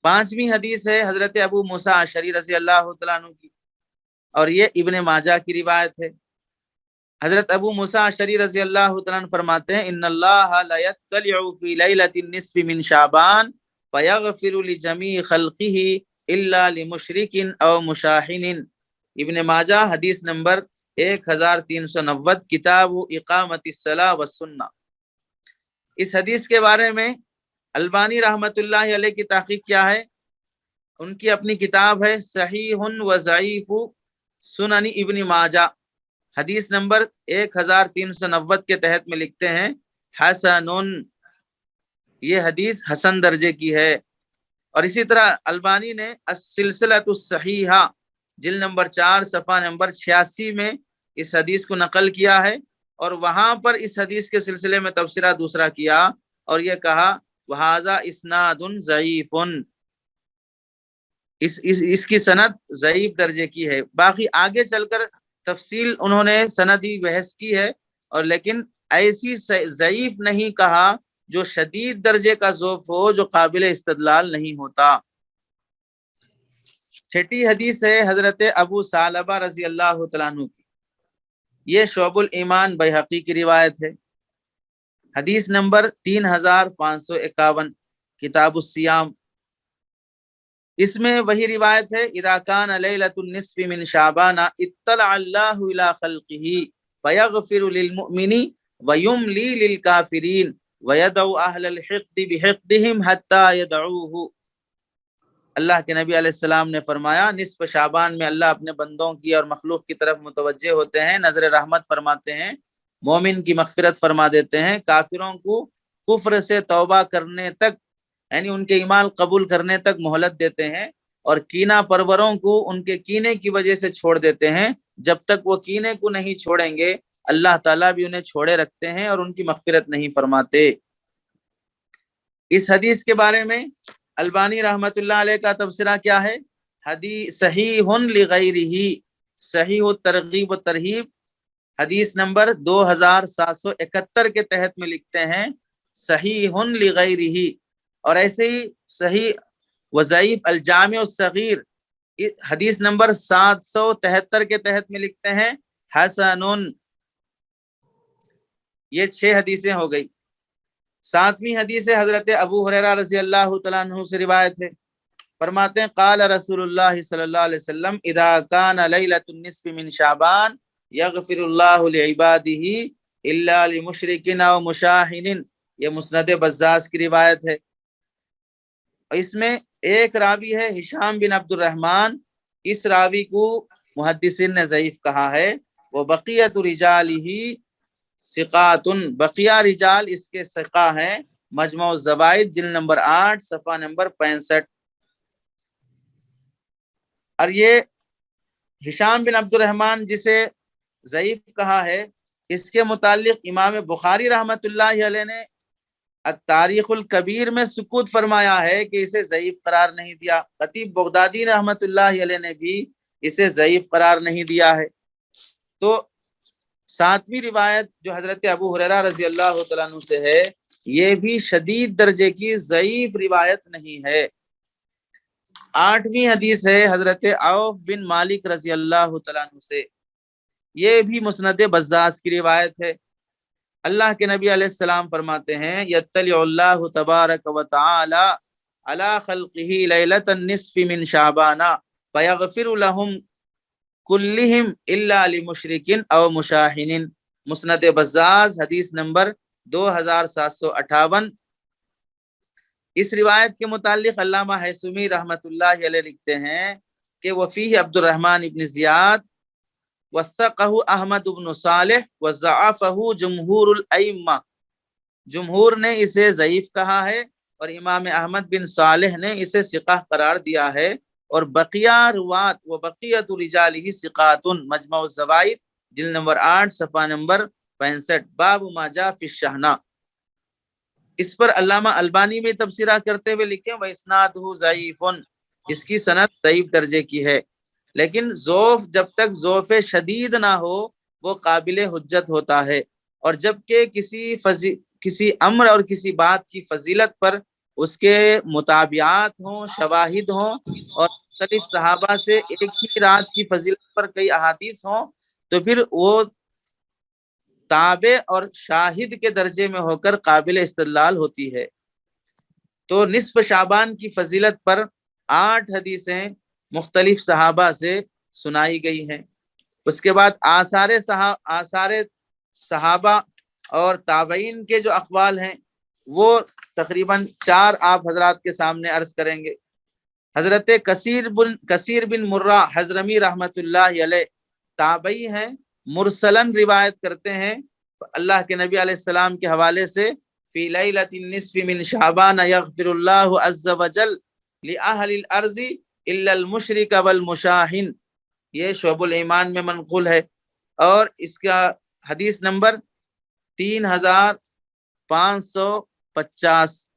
5ویں حدیث ہے حضرت ابو موسیٰ اشعری رضی اللہ تعالیٰ عنہ کی، اور یہ ابن ماجہ کی روایت ہے۔ حضرت ابو موسیٰ اشعری رضی اللہ تعالیٰ عنہ فرماتے ہیں ان اللہ لا یطلع فی لیلۃ النصف من شعبان فیغفر لجمیع خلقہ الا لمشرک او مشاحن۔ ابن ماجہ حدیث نمبر 1390، کتاب اقامت الصلاۃ والسنہ۔ اس حدیث کے بارے میں البانی رحمت اللہ علیہ کی تحقیق کیا ہے؟ ان کی اپنی کتاب ہے صحیح و ضعیف سنن ابن ماجہ، حدیث نمبر 1390 کے تحت میں لکھتے ہیں حسن، یہ حدیث حسن درجے کی ہے۔ اور اسی طرح البانی نے السلسلۃ الصحیحہ جلد نمبر 4 صفحہ نمبر 86 میں اس حدیث کو نقل کیا ہے، اور وہاں پر اس حدیث کے سلسلے میں تبصرہ دوسرا کیا اور یہ کہا وَهَذَا إِسْنَادٌ ضَعِيفٌ، اس کی سند ضعیف درجے کی ہے۔ باقی آگے چل کر تفصیل انہوں نے سندی بحث کی ہے، اور لیکن ایسی ضعیف نہیں کہا جو شدید درجے کا ضعف ہو، جو قابل استدلال نہیں ہوتا۔ 6ٹھی حدیث ہے حضرت ابو ثعلبہ رضی اللہ تعالیٰ عنہ کی، یہ شعب الایمان بیہقی کی روایت ہے، حدیث نمبر 3551، کتاب الصیام۔ اس میں وہی روایت ہے اذا کان لیلۃ النصف من شعبان اطلع اللہ الی خلقہ فیغفر للمؤمن ویملی للکافرین ویدعو اہل الحقد بحقدہم حتی یدعوہ۔ اللہ کے نبی علیہ السلام نے فرمایا نصف شعبان میں اللہ اپنے بندوں کی اور مخلوق کی طرف متوجہ ہوتے ہیں، نظر رحمت فرماتے ہیں، مومن کی مغفرت فرما دیتے ہیں، کافروں کو کفر سے توبہ کرنے تک یعنی ان کے ایمان قبول کرنے تک مہلت دیتے ہیں، اور کینہ پروروں کو ان کے کینے کی وجہ سے چھوڑ دیتے ہیں۔ جب تک وہ کینے کو نہیں چھوڑیں گے اللہ تعالیٰ بھی انہیں چھوڑے رکھتے ہیں اور ان کی مغفرت نہیں فرماتے۔ اس حدیث کے بارے میں البانی رحمت اللہ علیہ کا تبصرہ کیا ہے؟ حدیث صحیح لغیرہ، صحیح الترغیب والترہیب حدیث نمبر 2771 کے تحت میں لکھتے ہیں صحیح لغیرہ، اور ایسے ہی صحیح وضعیف الجامع الصغیر حدیث نمبر 773 کے تحت میں لکھتے ہیں حسن۔ یہ 6 حدیثیں ہو گئی۔ 7ویں حدیث حضرت ابو ہریرہ رضی اللہ تعالیٰ عنہ سے روایت ہے، فرماتے ہیں قال رسول اللہ صلی اللہ علیہ وسلم اذا کان لیلۃ النصف من شعبان یغفر اللہ لعبادہ الا لمشرک او مشاحن۔ یہ مسند بزاز کی روایت ہے، اس میں ایک راوی ہے ہشام بن عبد الرحمن، اس راوی کو محدثین نے ضعیف کہا ہے، وہ بقیت رجالہ ثقات، بقیہ رجال اس کے ثقہ ہیں، مجموع الزوائد جلد نمبر 8 صفحہ نمبر 65۔ اور یہ ہشام بن عبد الرحمن جسے ضعیف کہا ہے، اس کے متعلق امام بخاری رحمت اللہ علیہ نے التاریخ الکبیر میں سکوت فرمایا ہے کہ اسے ضعیف قرار نہیں دیا، خطیب بغدادی رحمت اللہ علیہ نے بھی اسے ضعیف قرار نہیں دیا ہے۔ تو 7ویں روایت جو حضرت ابو ہریرہ رضی اللہ تعالیٰ عنہ سے ہے، یہ بھی شدید درجے کی ضعیف روایت نہیں ہے۔ 8ویں حدیث ہے حضرت عوف بن مالک رضی اللہ تعالیٰ عنہ سے، یہ بھی مسند بزاز کی روایت ہے۔ اللہ کے نبی علیہ السلام فرماتے ہیں یطلع اللہ تبارک و تعالی علی خلقہ لیلۃ النصف من شعبان فیغفر لهم کلہم الا لمشرک او مشاحن۔ مسند بزاز حدیث نمبر 2758۔ اس روایت کے متعلق علامہ حیثمی رحمۃ اللہ علیہ لکھتے ہیں کہ وفیہ عبد الرحمن ابن زیاد وثقہ احمد ابن صالح وضعفہ جمہور الائمہ، جمہور نے اسے ضعیف کہا ہے اور امام احمد بن صالح نے اسے ثقہ قرار دیا ہے، اور بقیہ روات و بقیت رجالہ ثقات، مجمع الزوائد جلد نمبر 8 صفحہ نمبر 65، باب ما جاء فی الشحناء۔ اس پر علامہ البانی میں تبصرہ کرتے ہوئے لکھے وَإِسْنَادُهُ ضعیف، اس کی سند ضعیف درجے کی ہے، لیکن ذوف جب تک ذوف شدید نہ ہو وہ قابل حجت ہوتا ہے، اور جبکہ کسی امر اور کسی بات کی فضیلت پر اس کے مطابعات ہوں، شواہد ہوں، اور مختلف صحابہ سے ایک ہی رات کی فضیلت پر کئی احادیث ہوں، تو پھر وہ تابع اور شاہد کے درجے میں ہو کر قابل استدلال ہوتی ہے۔ تو نصف شعبان کی فضیلت پر 8 حدیثیں مختلف صحابہ سے سنائی گئی ہیں۔ اس کے بعد آثار صحابہ اور تابعین کے جو اقوال ہیں وہ تقریباً 4 آپ حضرات کے سامنے عرض کریں گے۔ حضرت کثیر بن مرہ حضرمی رحمت اللہ علیہ تابعی ہیں، مرسلن روایت کرتے ہیں اللہ کے نبی علیہ السلام کے حوالے سے، فی لیلۃ النصف من شعبان یغفر اللہ عز وجل لأہل الارض الا المشرک والمشاہن، یہ شعب الایمان میں منقول ہے، اور اس کا حدیث نمبر 3550۔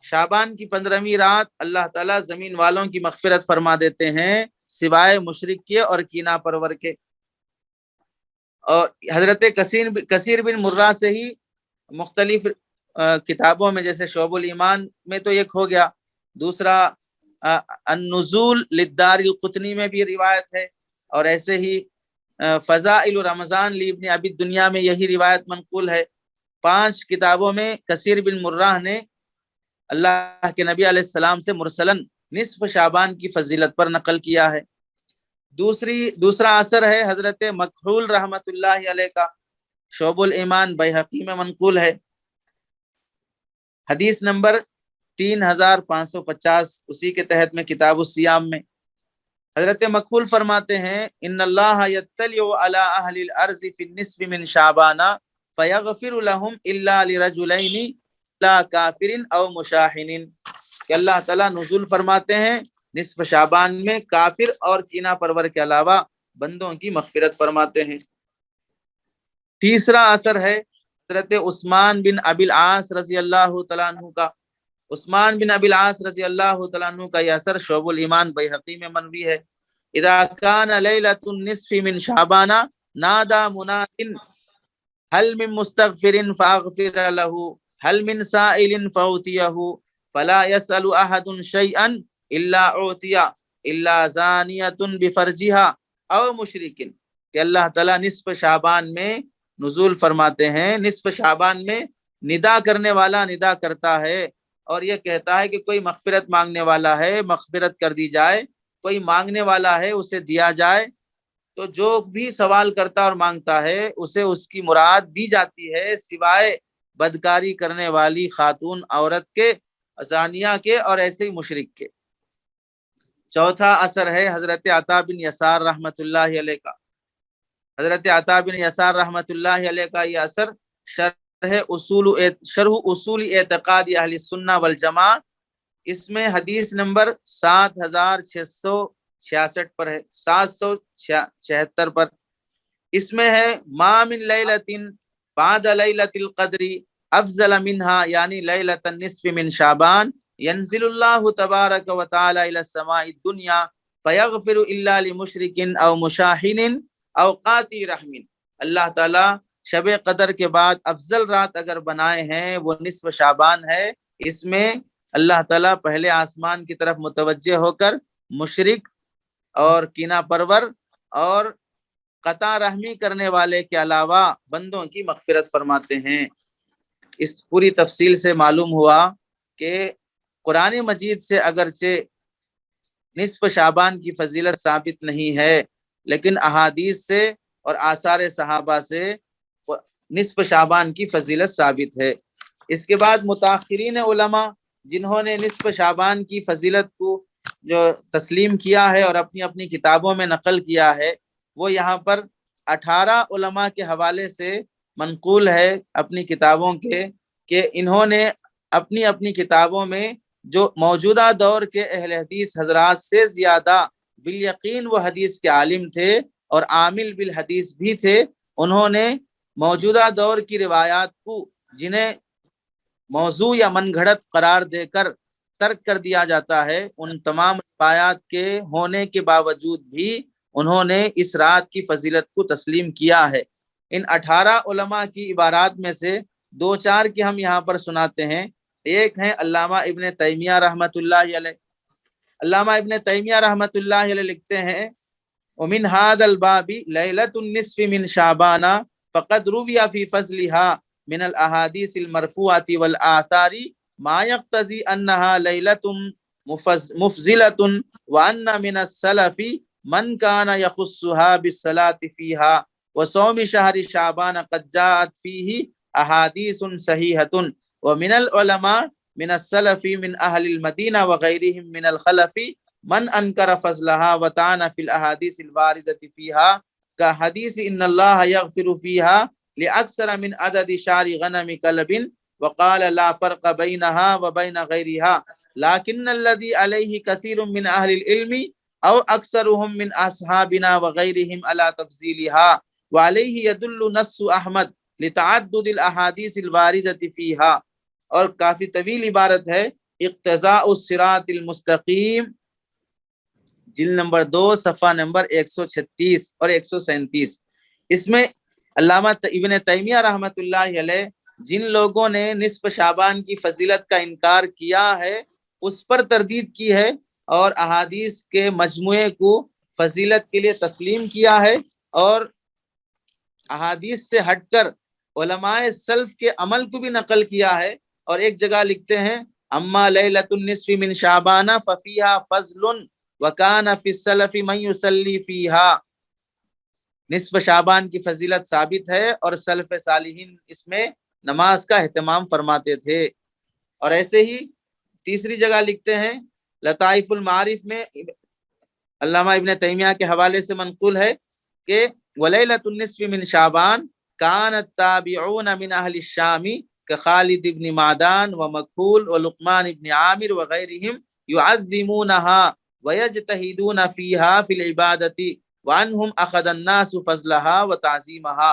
شعبان کی 15ویں رات اللہ تعالیٰ زمین والوں کی مغفرت فرما دیتے ہیں سوائے مشرک کے اور کینہ پرور کے۔ اور حضرت کثیر بن مرہ سے ہی مختلف کتابوں میں، جیسے شعب الایمان میں تو ایک ہو گیا، دوسرا النزول للدار القطنی میں بھی روایت ہے، اور ایسے ہی فضائل رمضان لابن ابی الدنیا میں یہی روایت منقول ہے۔ 5 کتابوں میں کثیر بن مرہ نے اللہ کے نبی علیہ السلام سے مرسلن نصف شعبان کی فضیلت پر نقل کیا ہے۔ دوسرا اثر ہے حضرت مکحول رحمت اللہ علیہ کا، شعب الایمان بیہقی میں منقول ہے، حدیث نمبر 3550، اسی کے تحت میں کتاب الصیام میں حضرت مکحول فرماتے ہیں ان اللہ یطلع علی اہل الارض فی النصف من شعبان فیغفر لهم الا لرجلین لا کافر او مشاحن، کہ اللہ تعالیٰ نزول فرماتے ہیں نصف شعبان میں کافر اور کینہ پرور کے علاوہ بندوں کی مغفرت فرماتے ہیں۔ تیسرا اثر ہے حضرت عثمان بن ابی العاص رضی اللہ تعالیٰ عنہ کا، عثمان بن ابی العاص رضی اللہ تعالیٰ عنہ کا یہ اثر شعب الایمان بیہقی میں مروی ہے۔ اذا کان لیلۃ النصف من شعبان نادى مناد هل من مستغفر فاغفر له هل من سائل فاعطيه فلا يسأل احد شيئا الا اعطي الا زانیۃ بفرجها او مشرک، کہ اللہ تعالیٰ نصف شعبان میں نزول فرماتے ہیں، نصف شعبان میں ندا کرنے والا ندا کرتا ہے اور یہ کہتا ہے کہ کوئی مغفرت مانگنے والا ہے مغفرت کر دی جائے، کوئی مانگنے والا ہے اسے دیا جائے، تو جو بھی سوال کرتا اور مانگتا ہے اسے اس کی مراد دی جاتی ہے سوائے بدکاری کرنے والی خاتون عورت کے، زانیہ کے اور ایسے ہی مشرک کے۔ چوتھا اثر ہے حضرت عطا بن یسار رحمت اللہ علیہ کا، حضرت عطا بن یسار رحمت اللہ علیہ کا یہ اثر شرح اصول اعتقاد اہل السنہ والجماع، اس میں حدیث نمبر 7666 پر ہے، 776 پر، اس میں ہے ما من لیلۃ بعد لیلۃ القدر افضل منها، یعنی لیلۃ النصف من شعبان ينزل اللہ تبارک و تعالی الى السماء الدنیا فیغفر الا لمشرک او مشاحن او قاطع رحم، اللہ تعالی شب قدر کے بعد افضل رات اگر بنائے ہیں وہ نصف شعبان ہے، اس میں اللہ تعالیٰ پہلے آسمان کی طرف متوجہ ہو کر مشرک اور کینہ پرور اور قطع رحمی کرنے والے کے علاوہ بندوں کی مغفرت فرماتے ہیں۔ اس پوری تفصیل سے معلوم ہوا کہ قرآن مجید سے اگرچہ نصف شعبان کی فضیلت ثابت نہیں ہے، لیکن احادیث سے اور آثار صحابہ سے نصف شعبان کی فضیلت ثابت ہے۔ اس کے بعد متاخرین علماء جنہوں نے نصف شعبان کی فضیلت کو جو تسلیم کیا ہے اور اپنی اپنی کتابوں میں نقل کیا ہے، وہ یہاں پر 18 علماء کے حوالے سے منقول ہے اپنی کتابوں کے، کہ انہوں نے اپنی اپنی کتابوں میں جو موجودہ دور کے اہل حدیث حضرات سے زیادہ بالیقین وہ حدیث کے عالم تھے اور عامل بالحدیث بھی تھے، انہوں نے موجودہ دور کی روایات کو جنہیں موضوع یا من گھڑت قرار دے کر ترک کر دیا جاتا ہے، ان تمام روایات کے ہونے کے باوجود بھی انہوں نے اس رات کی فضیلت کو تسلیم کیا ہے۔ ان 18 علماء کی عبارات میں سے دو چار کی ہم یہاں پر سناتے ہیں۔ ایک ہیں علامہ ابن تیمیہ رحمۃ اللہ علیہ۔ علامہ ابن تیمیہ رحمۃ اللہ علیہ لکھتے ہیں ومن هذا الباب ليلة النصف من شعبان فقد روي في فضلها من الاحاديث المرفوعة والآثار ما يقتضي انها ليلة مفضلة وان من السلف من كان يخصها بالصلاة فيها وصوم شهر شعبان قد جاءت فيه احاديث صحيحة ومن العلماء من السلف من اهل المدينة وغيرهم من الخلف من انکر فضلها وطعن فی الاحادیث الواردۃ فیها كحدیث ان اللہ یغفر فیها لاکثر من عدد شعر غنم کلب وقال لا فرق بینها وبین غیرها لكن الذي عليه كثير من اهل العلم او اکثرهم من اصحابنا وغيرهم على تفضیلها وعليه يدل نص احمد لتعدد الاحادیث الواردۃ فیها۔ اور کافی طویل عبارت ہے، اقتضاء الصراط المستقیم جلد نمبر 2 صفحہ نمبر 136 اور 137۔ اس میں علامہ ابن تیمیہ رحمۃ اللہ علیہ جن لوگوں نے نصف شعبان کی فضیلت کا انکار کیا ہے اس پر تردید کی ہے اور احادیث کے مجموعے کو فضیلت کے لیے تسلیم کیا ہے، اور احادیث سے ہٹ کر علماء سلف کے عمل کو بھی نقل کیا ہے۔ اور ایک جگہ لکھتے ہیں اما لیلۃ النصف من شعبان ففیہا فضل وکان فی السلف من یصلی فیہا۔ نصف شعبان کی فضیلت ثابت ہے اور سلف صالحین اس میں نماز کا اہتمام فرماتے تھے۔ اور ایسے ہی تیسری جگہ لکھتے ہیں لطائف المعارف میں علامہ ابن تیمیہ کے حوالے سے منقول ہے کہ ولیلۃ النصف من شعبان کان التابعون من اہل الشام كخالد ابن معدان ومکحول ولقمان ابن عامر وغیرہم يعظمونها ويجتهدون فيها في العبادة وعنهم اخذ الناس فضلها وتعظيمها۔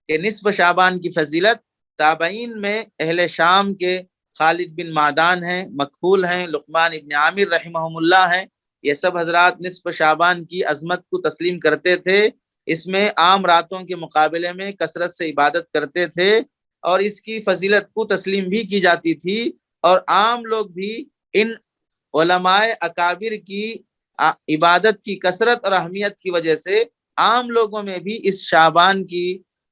کہ نصف شعبان کی فضیلت تابعین میں اہل شام کے خالد بن معدان ہیں، مکحول ہیں، لقمان ابن عامر رحمہم اللہ ہیں، یہ سب حضرات نصف شعبان کی عظمت کو تسلیم کرتے تھے، اس میں عام راتوں کے مقابلے میں کثرت سے عبادت کرتے تھے اور اس کی فضیلت کو تسلیم بھی کی جاتی تھی، اور عام لوگ بھی ان علماء اکابر کی عبادت کی کثرت اور اہمیت کی وجہ سے عام لوگوں میں بھی اس شعبان کی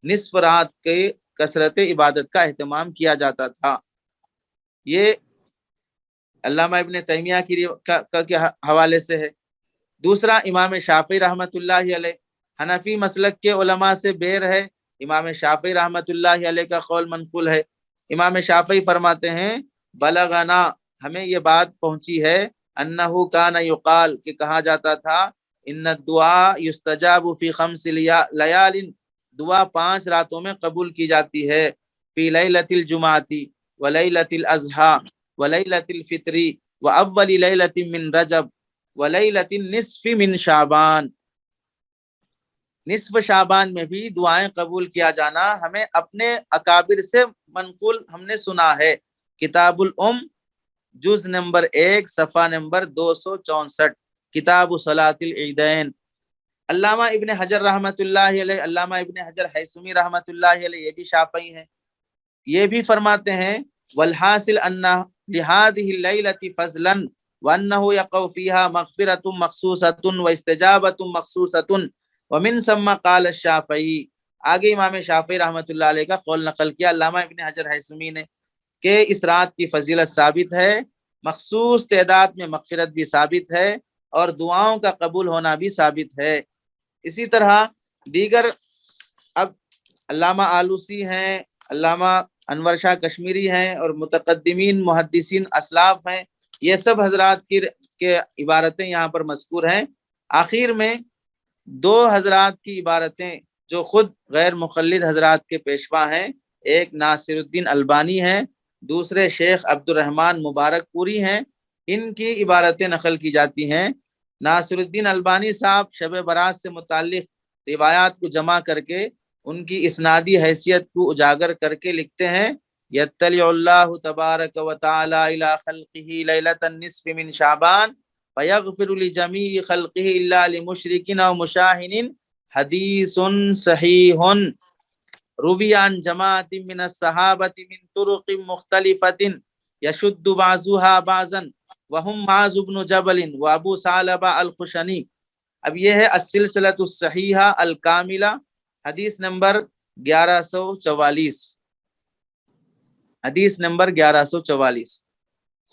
نصف رات کے کثرت عبادت کا اہتمام کیا جاتا تھا۔ یہ علامہ ابن تیمیہ کے حوالے سے ہے۔ دوسرا امام شافعی رحمۃ اللہ علیہ، حنفی مسلک کے علماء سے بیر ہے، امام شافعی رحمۃ اللہ علیہ کا قول منقول ہے۔ امام شافعی فرماتے ہیں بلغنا، ہمیں یہ بات پہنچی ہے، انہو کان یقال، کہ کہا جاتا تھا، ان الدعاء یستجاب فی 5 لیال، دعا 5 راتوں میں قبول کی جاتی ہے، فی لیلۃ الجمعۃ ولیلۃ الاضحیٰ ولیلۃ الفطر واول لیلۃ من رجب ولیلۃ النصف من شعبان۔ نصف شعبان میں بھی دعائیں قبول کیا جانا ہمیں اپنے اکابر سے منقول ہم نے سنا ہے۔ کتاب الام جز نمبر 1 صفحہ نمبر 264، کتاب صلاۃ العیدین۔ علامہ ابن حجر رحمۃ اللہ علیہ، علامہ ابن حجر حیثمی رحمۃ اللہ علیہ، یہ بھی شافعی ہیں، یہ بھی فرماتے ہیں والحاصل ان لهذه الليلة فضلا وانه يقع فيها مغفرة مخصوصة واستجابة مخصوصة ومن ثم قال الشافعی۔ آگے امام شافعی رحمۃ اللہ علیہ کا قول نقل کیا علامہ ابن حجر حیثمی نے کہ اس رات کی فضیلت ثابت ہے، مخصوص تعداد میں مغفرت بھی ثابت ہے اور دعاؤں کا قبول ہونا بھی ثابت ہے۔ اسی طرح دیگر اب علامہ آلوسی ہیں، علامہ انور شاہ کشمیری ہیں اور متقدمین محدثین اسلاف ہیں، یہ سب حضرات کے عبارتیں یہاں پر مذکور ہیں۔ آخر میں دو حضرات کی عبارتیں جو خود غیر مقلد حضرات کے پیشوا ہیں، ایک ناصر الدین البانی ہیں، دوسرے شیخ عبد الرحمن مبارک پوری ہیں، ان کی عبارتیں نقل کی جاتی ہیں۔ ناصر الدین البانی صاحب شب برات سے متعلق روایات کو جمع کر کے ان کی اسنادی حیثیت کو اجاگر کر کے لکھتے ہیں، یطلع اللہ تبارک و تعالی الی خلقہ لیلۃ النصف من شعبان فیغفر لجمیع خلقہ الا لمشرک او مشاہن، حدیث صحیح روی عن جماعت من الصحابۃ من طرق مختلفۃ یشد بعضها بعضا وهم معاذ بن جبل وابو ثعلبہ الخشنی۔ اب یہ ہے السلسلۃ الصحیحہ الکاملہ، حدیث نمبر 1144، حدیث نمبر 1144۔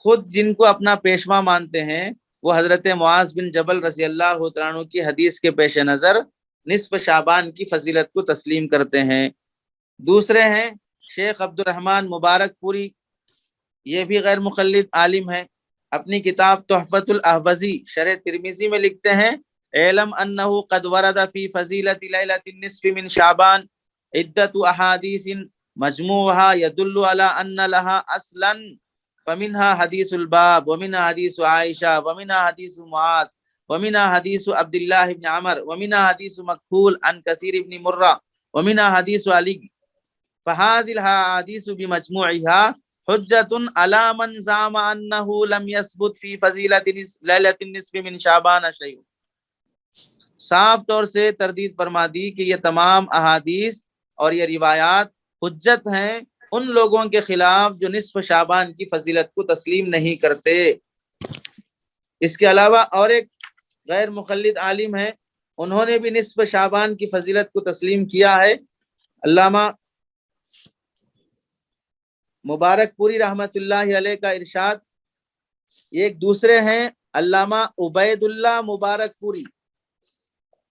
خود جن کو اپنا پیشوا مانتے ہیں وہ حضرت معاذ بن جبل رضی اللہ تعالیٰ عنہ کی حدیث کے پیش نظر نصف شعبان کی فضیلت کو تسلیم کرتے ہیں۔ دوسرے ہیں شیخ عبد الرحمن مبارک پوری، یہ بھی غیر مقلد عالم ہیں، اپنی کتاب تحفۃ الاحوذی شرح ترمذی میں لکھتے ہیں، اعلم انہ قد ورد فی فضیلت لیلۃ النصف من شعبان عدۃ احادیث مجموعها يدل على ان لها اصلا فمنها حدیث الباب ومنها حدیث عائشہ ومنها حدیث معاذ ومنها حدیث عبد الله بن عمر ومنها حدیث مکحول عن کثیر بن مرہ ومنها حدیث علی، فهذه الحدیث بمجموعها حجۃ علی من زعم انه لم يثبت في فضیلۃ لیلۃ النصف من شعبان شیء۔ صاف طور سے تردید فرما دی کہ یہ تمام احادیث اور یہ روایات حجت ہیں ان لوگوں کے خلاف جو نصف شعبان کی فضیلت کو تسلیم نہیں کرتے۔ اس کے علاوہ اور ایک غیر مقلد عالم ہیں، انہوں نے بھی نصف شعبان کی فضیلت کو تسلیم کیا ہے، علامہ مبارک پوری رحمت اللہ علیہ کا ارشاد۔ ایک دوسرے ہیں علامہ عبید اللہ مبارک پوری،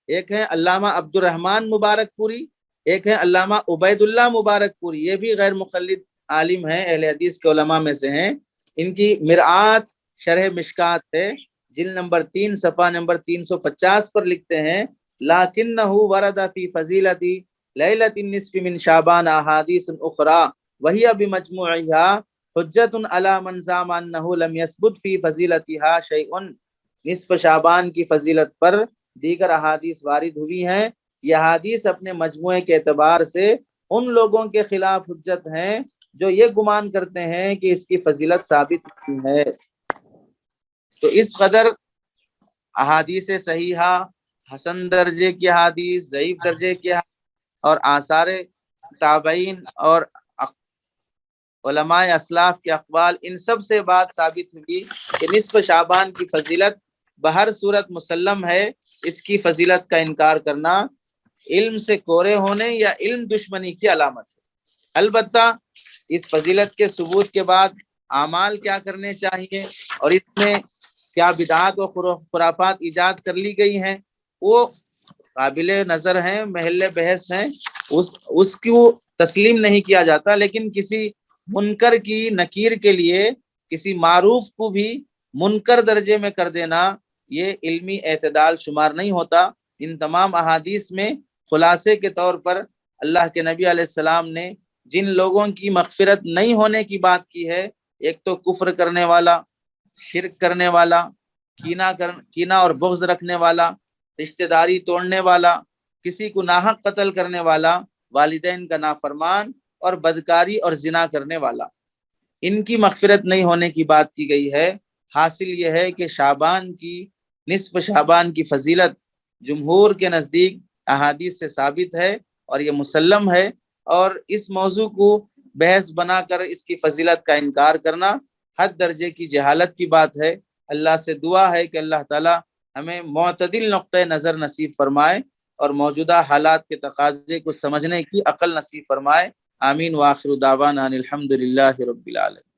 ایک ہے علامہ عبد الرحمن مبارک پوری، ایک ہے علامہ عبید اللہ مبارک پوری، یہ بھی غیر مقلد عالم ہیں، اہل حدیث کے علماء میں سے ہیں۔ ان کی مرآت شرح مشکات ہے، جلد نمبر 3 صفحہ نمبر 350 پر لکھتے ہیں، لکنہ ورد فی فضیلت لیلۃ النصف من شعبان احادیث اخری وہی بمجموعها حجت علی من زعم انہ لم یثبت فی فضیلتها شیء۔ نصف شعبان کی فضیلت پر دیگر احادیث وارد ہوئی ہیں، یہ احادیث اپنے مجموعے کے اعتبار سے ان لوگوں کے خلاف حجت ہیں جو یہ گمان کرتے ہیں کہ اس کی فضیلت ثابت نہیں ہے۔ تو اس قدر احادیث صحیحہ، حسن درجے کی احادیث، ضعیف درجے کی اور آثار تابعین اور علماء اسلاف کے اقوال، ان سب سے بات ثابت ہوئی کہ نصف شعبان کی فضیلت بہر صورت مسلم ہے۔ اس کی فضیلت کا انکار کرنا علم سے کورے ہونے یا علم دشمنی کی علامت ہے۔ البتہ اس فضیلت کے ثبوت کے بعد اعمال کیا کرنے چاہیے اور اس میں کیا بدعات و خرافات ایجاد کر لی گئی ہیں، وہ قابل نظر ہیں، محل بحث ہیں، اس کو تسلیم نہیں کیا جاتا۔ لیکن کسی منکر کی نکیر کے لیے کسی معروف کو بھی منکر درجے میں کر دینا یہ علمی اعتدال شمار نہیں ہوتا۔ ان تمام احادیث میں خلاصے کے طور پر اللہ کے نبی علیہ السلام نے جن لوگوں کی مغفرت نہیں ہونے کی بات کی ہے، ایک تو کفر کرنے والا، شرک کرنے والا، کینہ اور بغض رکھنے والا، رشتہ داری توڑنے والا، کسی کو ناحق قتل کرنے والا، والدین کا نافرمان اور بدکاری اور زنا کرنے والا، ان کی مغفرت نہیں ہونے کی بات کی گئی ہے۔ حاصل یہ ہے کہ شعبان کی نصف شعبان کی فضیلت جمہور کے نزدیک احادیث سے ثابت ہے اور یہ مسلم ہے، اور اس موضوع کو بحث بنا کر اس کی فضیلت کا انکار کرنا حد درجے کی جہالت کی بات ہے۔ اللہ سے دعا ہے کہ اللہ تعالی ہمیں معتدل نقطہ نظر نصیب فرمائے اور موجودہ حالات کے تقاضے کو سمجھنے کی عقل نصیب فرمائے۔ آمین۔ وآخر دعوانا الحمد للہ رب العالمین۔